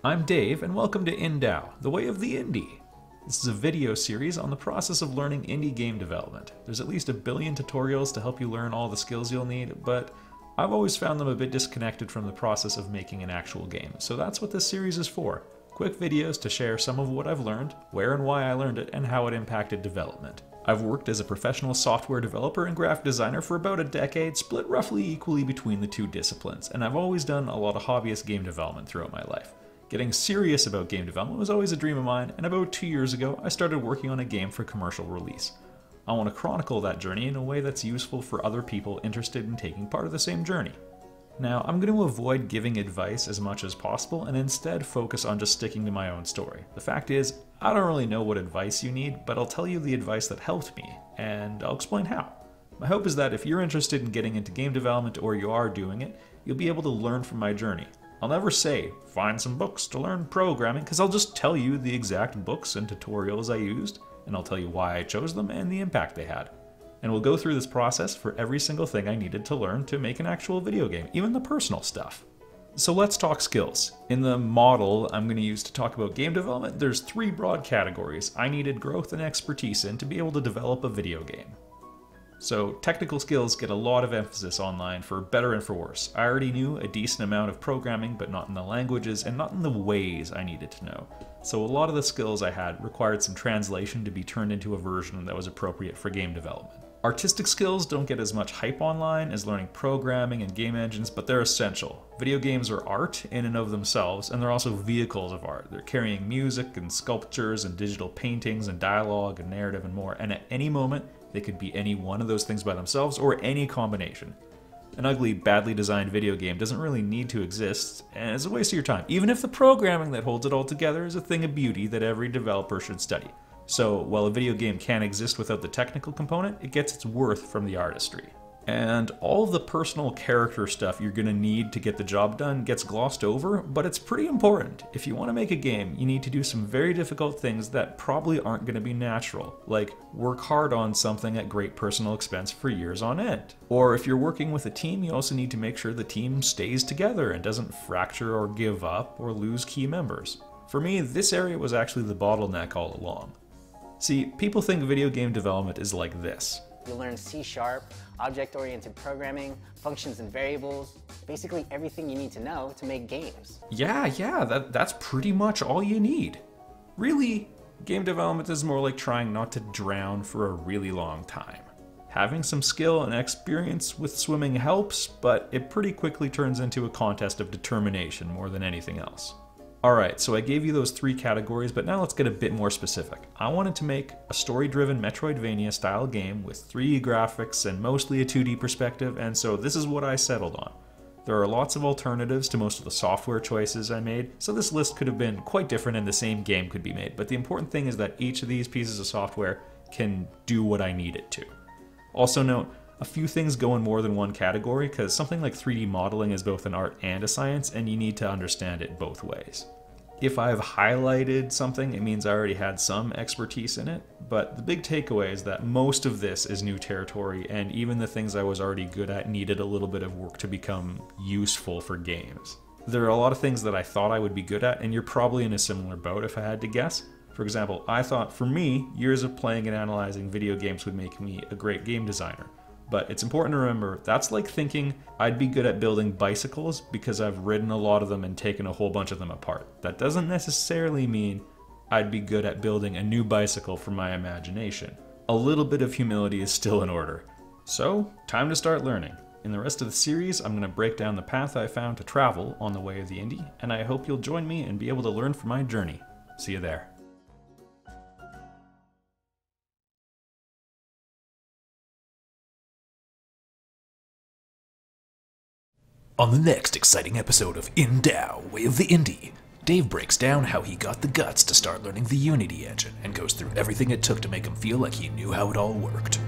I'm Dave, and welcome to In-Dao, the way of the indie. This is a video series on the process of learning indie game development. There's at least 1 billion tutorials to help you learn all the skills you'll need, but I've always found them a bit disconnected from the process of making an actual game, so that's what this series is for. Quick videos to share some of what I've learned, where and why I learned it, and how it impacted development. I've worked as a professional software developer and graphic designer for about a decade, split roughly equally between the two disciplines, and I've always done a lot of hobbyist game development throughout my life. Getting serious about game development was always a dream of mine, and about 2 years ago I started working on a game for commercial release. I want to chronicle that journey in a way that's useful for other people interested in taking part of the same journey. Now, I'm going to avoid giving advice as much as possible and instead focus on just sticking to my own story. The fact is, I don't really know what advice you need, but I'll tell you the advice that helped me, and I'll explain how. My hope is that if you're interested in getting into game development or you are doing it, you'll be able to learn from my journey. I'll never say, find some books to learn programming, because I'll just tell you the exact books and tutorials I used, and I'll tell you why I chose them and the impact they had. And we'll go through this process for every single thing I needed to learn to make an actual video game, even the personal stuff. So let's talk skills. In the model I'm going to use to talk about game development, there's 3 broad categories I needed growth and expertise in to be able to develop a video game. So technical skills get a lot of emphasis online for better and for worse. I already knew a decent amount of programming, but not in the languages and not in the ways I needed to know. So a lot of the skills I had required some translation to be turned into a version that was appropriate for game development. Artistic skills don't get as much hype online as learning programming and game engines, but they're essential. Video games are art in and of themselves, and they're also vehicles of art. They're carrying music and sculptures and digital paintings and dialogue and narrative and more, and at any moment, they could be any one of those things by themselves or any combination. An ugly, badly designed video game doesn't really need to exist, and it's a waste of your time, even if the programming that holds it all together is a thing of beauty that every developer should study. So, while a video game can't exist without the technical component, it gets its worth from the artistry. And all of the personal character stuff you're going to need to get the job done gets glossed over, but it's pretty important. If you want to make a game, you need to do some very difficult things that probably aren't going to be natural, like work hard on something at great personal expense for years on end. Or if you're working with a team, you also need to make sure the team stays together and doesn't fracture or give up or lose key members. For me, this area was actually the bottleneck all along. See, people think video game development is like this. You'll learn C#, object-oriented programming, functions and variables, basically everything you need to know to make games. Yeah, that's pretty much all you need. Really, game development is more like trying not to drown for a really long time. Having some skill and experience with swimming helps, but it pretty quickly turns into a contest of determination more than anything else. Alright, so I gave you those 3 categories, but now let's get a bit more specific. I wanted to make a story-driven Metroidvania style game with 3D graphics and mostly a 2D perspective, and so this is what I settled on. There are lots of alternatives to most of the software choices I made, so this list could have been quite different and the same game could be made, but the important thing is that each of these pieces of software can do what I need it to. Also note, a few things go in more than one category, because something like 3D modeling is both an art and a science, and you need to understand it both ways. If I've highlighted something, it means I already had some expertise in it, but the big takeaway is that most of this is new territory, and even the things I was already good at needed a little bit of work to become useful for games. There are a lot of things that I thought I would be good at, and you're probably in a similar boat if I had to guess. For example, I thought for me, years of playing and analyzing video games would make me a great game designer. But it's important to remember, that's like thinking I'd be good at building bicycles because I've ridden a lot of them and taken a whole bunch of them apart. That doesn't necessarily mean I'd be good at building a new bicycle from my imagination. A little bit of humility is still in order. So, time to start learning. In the rest of the series, I'm going to break down the path I found to travel on the way of the indie, and I hope you'll join me and be able to learn from my journey. See you there. On the next exciting episode of In-Dao, Way of the Indie, Dave breaks down how he got the guts to start learning the Unity engine and goes through everything it took to make him feel like he knew how it all worked.